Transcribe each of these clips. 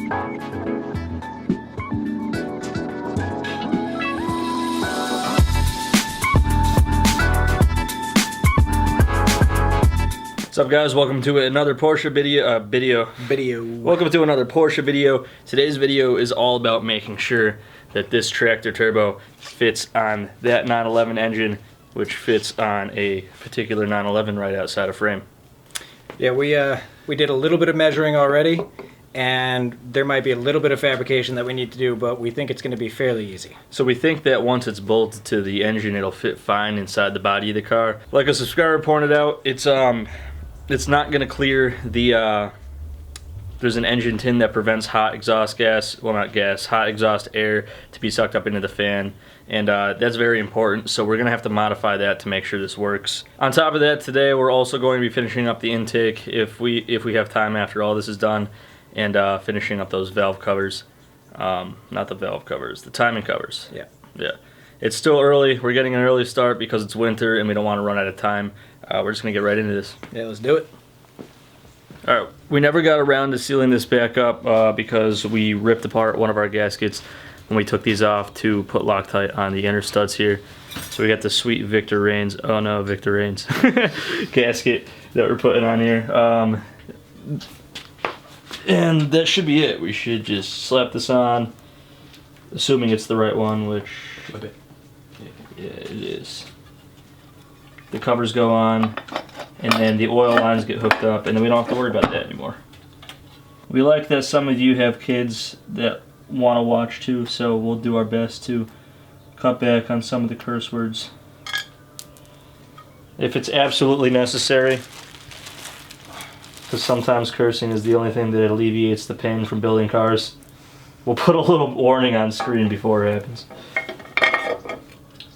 What's up, guys? Welcome to another Porsche video. Welcome to another Porsche video. Today's video is all about making sure that this tractor turbo fits on that 911 engine, which fits on a particular 911 right outside of frame. Yeah, we did a little bit of measuring already, and there might be a little bit of fabrication that we need to do, but we think it's going to be fairly easy. So we think that once it's bolted to the engine, it'll fit fine inside the body of the car. Like a subscriber pointed out, it's not going to clear the, there's an engine tin that prevents hot exhaust gas, well not gas, hot exhaust air to be sucked up into the fan. And that's very important, so we're going to have to modify that to make sure this works. On top of that, today we're also going to be finishing up the intake if we have time after all this is done, and finishing up those valve covers. Not the valve covers, the timing covers. Yeah. It's still early. We're getting an early start because it's winter and we don't want to run out of time. We're just going to get right into this. Yeah, let's do it. Alright, we never got around to sealing this back up because we ripped apart one of our gaskets when we took these off to put Loctite on the inner studs here. So we got the sweet Victor Reigns gasket that we're putting on here. And that should be it. We should just slap this on, assuming it's the right one, which... Flip it. Yeah, it is. The covers go on, and then the oil lines get hooked up, and then we don't have to worry about that anymore. We like that some of you have kids that want to watch too, so we'll do our best to cut back on some of the curse words if it's absolutely necessary, because sometimes cursing is the only thing that alleviates the pain from building cars. We'll put a little warning on screen before it happens.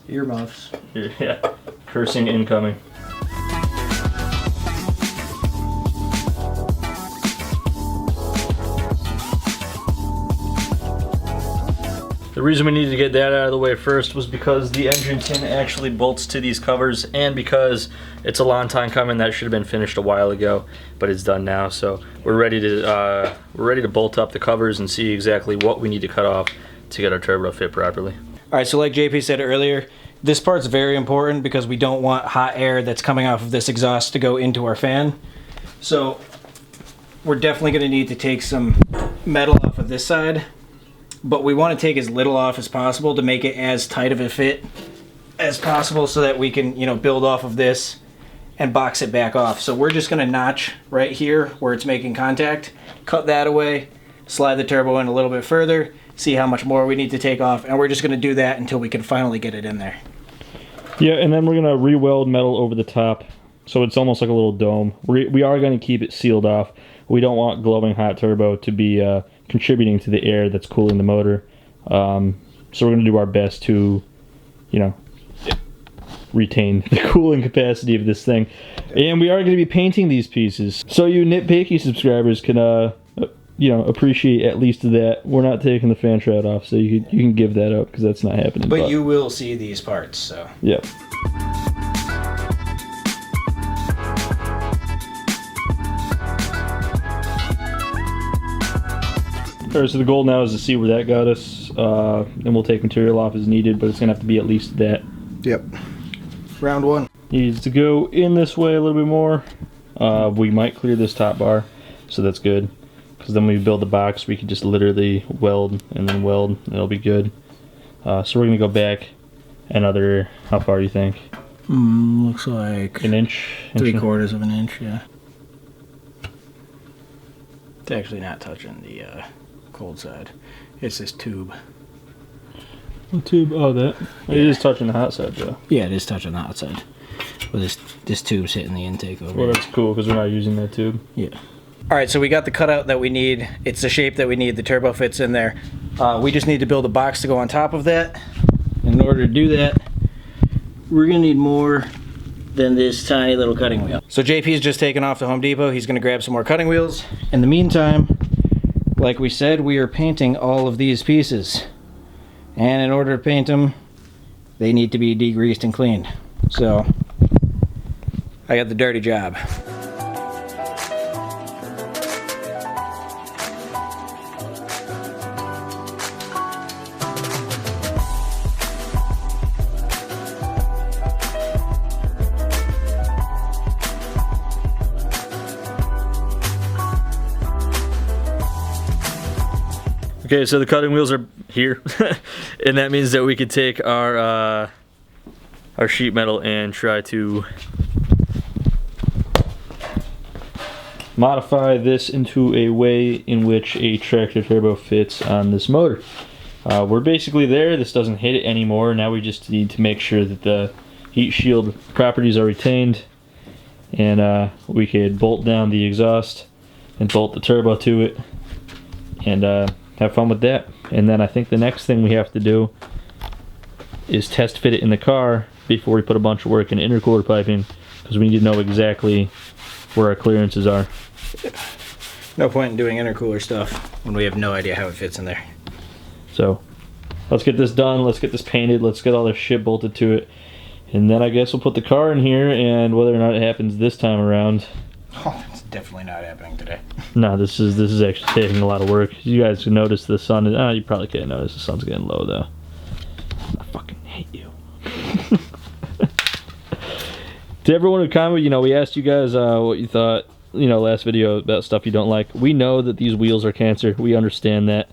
Earmuffs. Yeah, cursing incoming. The reason we needed to get that out of the way first was because the engine tin actually bolts to these covers, and because it's a long time coming. That should have been finished a while ago, but it's done now. So we're ready to bolt up the covers and see exactly what we need to cut off to get our turbo to fit properly. All right, so like JP said earlier, this part's very important because we don't want hot air that's coming off of this exhaust to go into our fan. So we're definitely going to need to take some metal off of this side, but we want to take as little off as possible to make it as tight of a fit as possible so that we can, build off of this and box it back off. So we're just going to notch right here where it's making contact, cut that away, slide the turbo in a little bit further, see how much more we need to take off, and we're just going to do that until we can finally get it in there. Yeah, and then we're going to re-weld metal over the top so it's almost like a little dome. We are going to keep it sealed off. We don't want glowing hot turbo to be contributing to the air that's cooling the motor. So we're going to do our best to, retain the cooling capacity of this thing. And we are going to be painting these pieces, so you nitpicky subscribers can appreciate at least that we're not taking the fan shroud off, so you can give that up because that's not happening. But you will see these parts, so. Yeah. Alright, so the goal now is to see where that got us, and we'll take material off as needed, but it's going to have to be at least that. Yep. Round one. Needs to go in this way a little bit more. We might clear this top bar, so that's good. Because then when we build the box, we can just literally weld and then weld, and it'll be good. So we're going to go back another, how far do you think? Looks like... An inch? 3/4 of an inch, yeah. It's actually not touching the cold side. It's this tube. What tube? Oh, that. Yeah. It is touching the hot side, though. Yeah, it is touching the hot side. Well, this tube's hitting the intake over. Well, that's cool because we're not using that tube. Yeah. All right, so we got the cutout that we need. It's the shape that we need. The turbo fits in there. We just need to build a box to go on top of that. In order to do that, we're gonna need more than this tiny little cutting wheel. So JP's just taken off to Home Depot. He's gonna grab some more cutting wheels. In the meantime, like we said, we are painting all of these pieces. And in order to paint them, they need to be degreased and cleaned. So I got the dirty job. Okay, so the cutting wheels are here, and that means that we could take our sheet metal and try to modify this into a way in which a tractor turbo fits on this motor. We're basically there. This doesn't hit it anymore. Now we just need to make sure that the heat shield properties are retained, and we could bolt down the exhaust and bolt the turbo to it and have fun with that. And then I think the next thing we have to do is test fit it in the car before we put a bunch of work in intercooler piping, because we need to know exactly where our clearances are. No point in doing intercooler stuff when we have no idea how it fits in there. So let's get this done, let's get this painted, let's get all this shit bolted to it, and then I guess we'll put the car in here, and whether or not it happens this time around. Oh, it's definitely not happening today. No, this is actually taking a lot of work. You guys can notice the sun is, you probably can't notice the sun's getting low though. I fucking hate you. To everyone who commented, we asked you guys what you thought, last video about stuff you don't like. We know that these wheels are cancer. We understand that.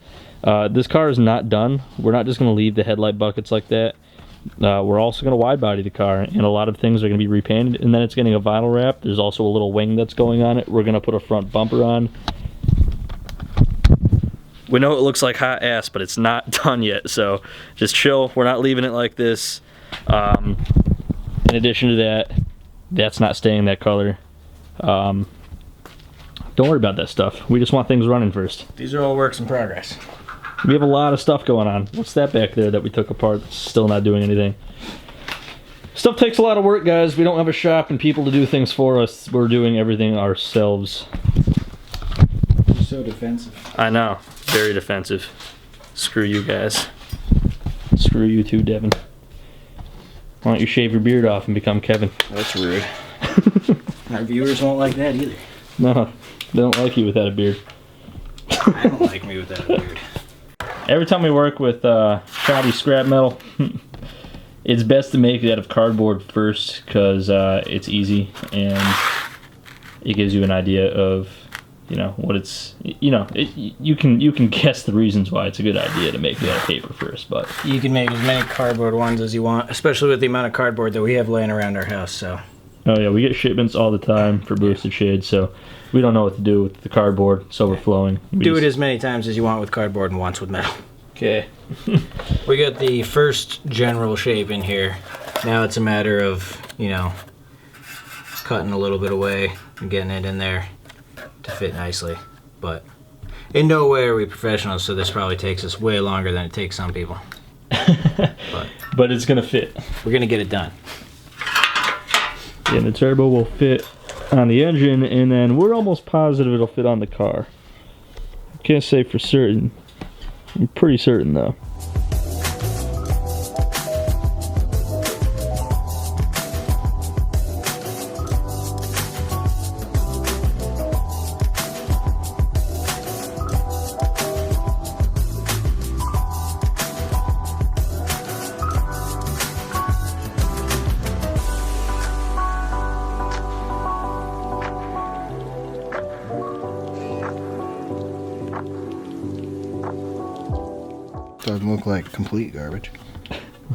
This car is not done. We're not just going to leave the headlight buckets like that. We're also going to wide body the car, and a lot of things are going to be repainted, and then it's getting a vinyl wrap. There's also a little wing that's going on it. We're going to put a front bumper on. We know it looks like hot ass, but it's not done yet, so just chill. We're not leaving it like this. In addition to that, that's not staying that color. Don't worry about that stuff. We just want things running first. These are all works in progress. We have a lot of stuff going on. What's that back there that we took apart that's still not doing anything? Stuff takes a lot of work, guys. We don't have a shop and people to do things for us. We're doing everything ourselves. You're so defensive. I know. Very defensive. Screw you guys. Screw you too, Devin. Why don't you shave your beard off and become Kevin? That's rude. Our viewers won't like that either. No, they don't like you without a beard. I don't like me without a beard. Every time we work with shoddy scrap metal, it's best to make it out of cardboard first, because it's easy and it gives you an idea of, what it's, you can guess the reasons why it's a good idea to make it out of paper first, but you can make as many cardboard ones as you want, especially with the amount of cardboard that we have laying around our house, so. Oh yeah, we get shipments all the time for Boosted Shades, so we don't know what to do with the cardboard. It's overflowing. Do it as many times as you want with cardboard and once with metal. Okay. We got the first general shape in here. Now it's a matter of, cutting a little bit away and getting it in there to fit nicely. But in no way are we professionals, so this probably takes us way longer than it takes some people. But it's gonna fit. We're gonna get it done. Yeah, the turbo will fit on the engine, and then we're almost positive it'll fit on the car. Can't say for certain. I'm pretty certain though. Doesn't look like complete garbage.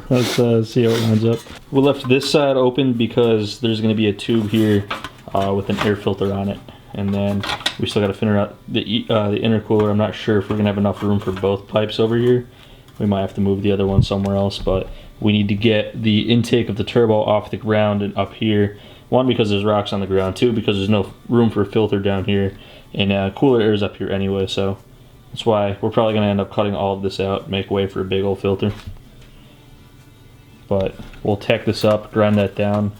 Let's see how it lines up. We left this side open because there's going to be a tube here with an air filter on it, and then we still got to figure out the intercooler. I'm not sure if we're going to have enough room for both pipes over here. We might have to move the other one somewhere else, but we need to get the intake of the turbo off the ground and up here. One, because there's rocks on the ground. Two, because there's no room for a filter down here, and cooler air is up here anyway, so that's why we're probably going to end up cutting all of this out, make way for a big old filter. But we'll tack this up, grind that down,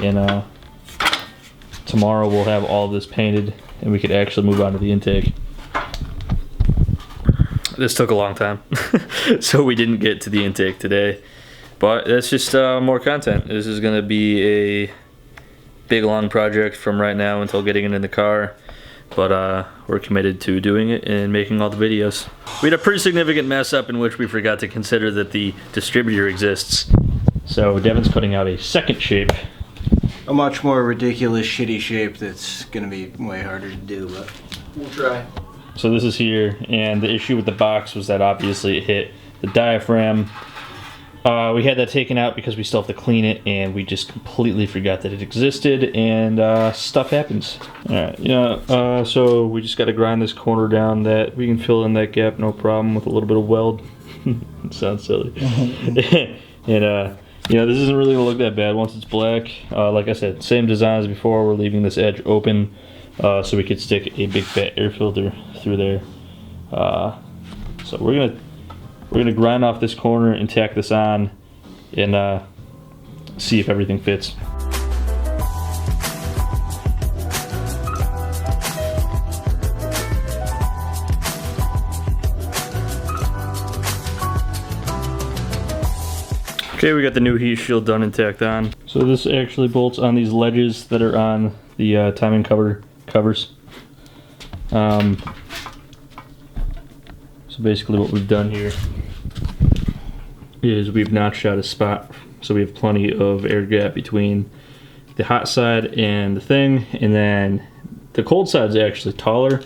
and tomorrow we'll have all of this painted and we could actually move on to the intake. This took a long time, so we didn't get to the intake today. But that's just more content. This is going to be a big long project from right now until getting it in the car. But we're committed to doing it and making all the videos. We had a pretty significant mess up in which we forgot to consider that the distributor exists. So Devin's cutting out a second shape. A much more ridiculous, shitty shape that's gonna be way harder to do, but we'll try. So this is here, and the issue with the box was that obviously it hit the diaphragm. We had that taken out because we still have to clean it, and we just completely forgot that it existed, and stuff happens. Alright, yeah, so we just got to grind this corner down that we can fill in that gap no problem with a little bit of weld. It sounds silly. And this isn't really gonna look that bad once it's black. Like I said, same design as before. We're leaving this edge open so we could stick a big fat air filter through there. So we're gonna grind off this corner and tack this on and see if everything fits. Okay, we got the new heat shield done and tacked on. So this actually bolts on these ledges that are on the timing covers. So basically what we've done here is we've notched out a spot so we have plenty of air gap between the hot side and the thing, and then the cold side is actually taller.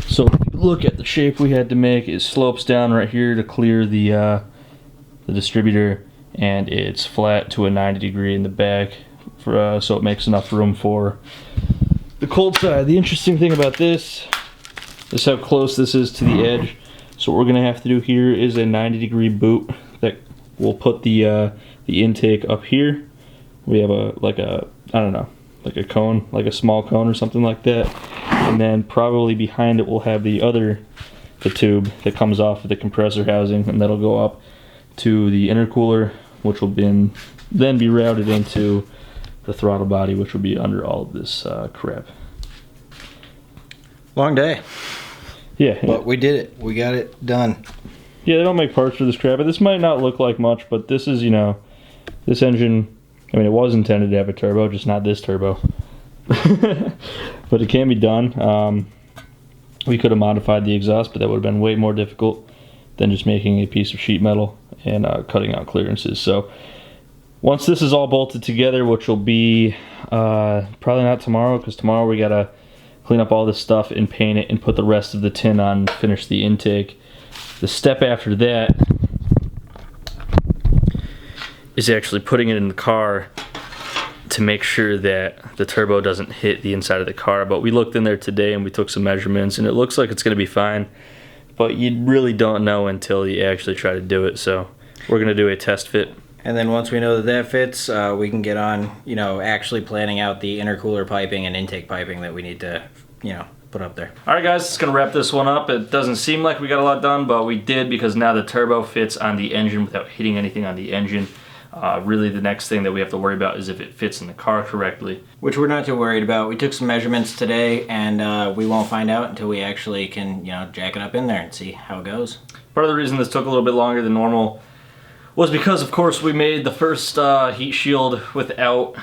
So if you look at the shape we had to make, it slopes down right here to clear the distributor, and it's flat to a 90 degree in the back for, so it makes enough room for the cold side. The interesting thing about this is how close this is to the edge. So what we're gonna have to do here is a 90 degree boot that will put the intake up here. We have a cone, like a small cone or something like that. And then probably behind it we'll have the tube that comes off of the compressor housing, and that'll go up to the intercooler, which will then be routed into the throttle body, which will be under all of this crap. Long day. Yeah. But we did it. We got it done. Yeah, they don't make parts for this crap. This might not look like much, but this is, this engine, I mean, it was intended to have a turbo, just not this turbo. But it can be done. We could have modified the exhaust, but that would have been way more difficult than just making a piece of sheet metal and cutting out clearances. So once this is all bolted together, which will be probably not tomorrow, because tomorrow we gotta clean up all this stuff and paint it and put the rest of the tin on and finish the intake. The step after that is actually putting it in the car to make sure that the turbo doesn't hit the inside of the car. But we looked in there today and we took some measurements, and it looks like it's gonna be fine, but you really don't know until you actually try to do it. So we're gonna do a test fit. And then once we know that that fits, we can get on, actually planning out the intercooler piping and intake piping that we need to, put up there. All right, guys, it's gonna wrap this one up. It doesn't seem like we got a lot done, but we did, because now the turbo fits on the engine without hitting anything on the engine. Really, the next thing that we have to worry about is if it fits in the car correctly. Which we're not too worried about. We took some measurements today, and we won't find out until we actually can, jack it up in there and see how it goes. Part of the reason this took a little bit longer than normal was because, of course, we made the first heat shield without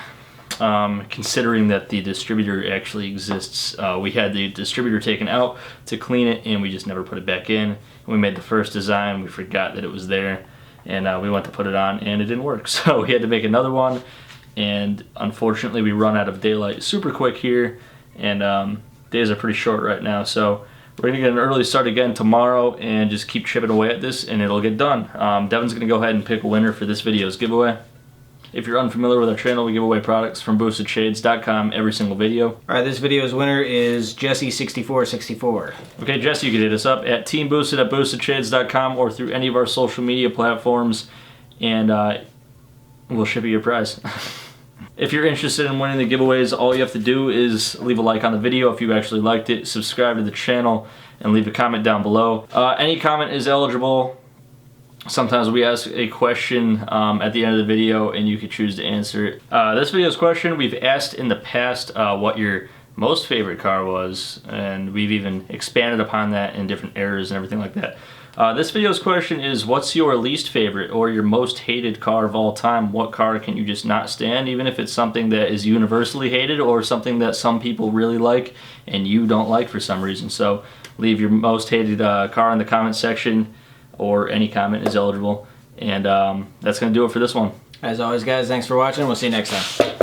considering that the distributor actually exists. We had the distributor taken out to clean it, and we just never put it back in. And we made the first design, we forgot that it was there, and we went to put it on, and it didn't work. So we had to make another one, and unfortunately we run out of daylight super quick here, and days are pretty short right now. So we're gonna get an early start again tomorrow and just keep chipping away at this, and it'll get done. Devin's gonna go ahead and pick a winner for this video's giveaway. If you're unfamiliar with our channel, we give away products from boostedshades.com every single video. All right, this video's winner is Jesse6464. Okay, Jesse, you can hit us up at Teamboosted at boostedshades.com or through any of our social media platforms, and we'll ship you your prize. If you're interested in winning the giveaways, all you have to do is leave a like on the video if you actually liked it, subscribe to the channel, and leave a comment down below. Any comment is eligible. Sometimes we ask a question at the end of the video, and you can choose to answer it. This video's question, we've asked in the past what your most favorite car was, and we've even expanded upon that in different eras and everything like that. This video's question is, what's your least favorite or your most hated car of all time? What car can you just not stand, even if it's something that is universally hated or something that some people really like and you don't like for some reason? So leave your most hated car in the comment section, or any comment is eligible. And that's going to do it for this one. As always, guys, thanks for watching. We'll see you next time.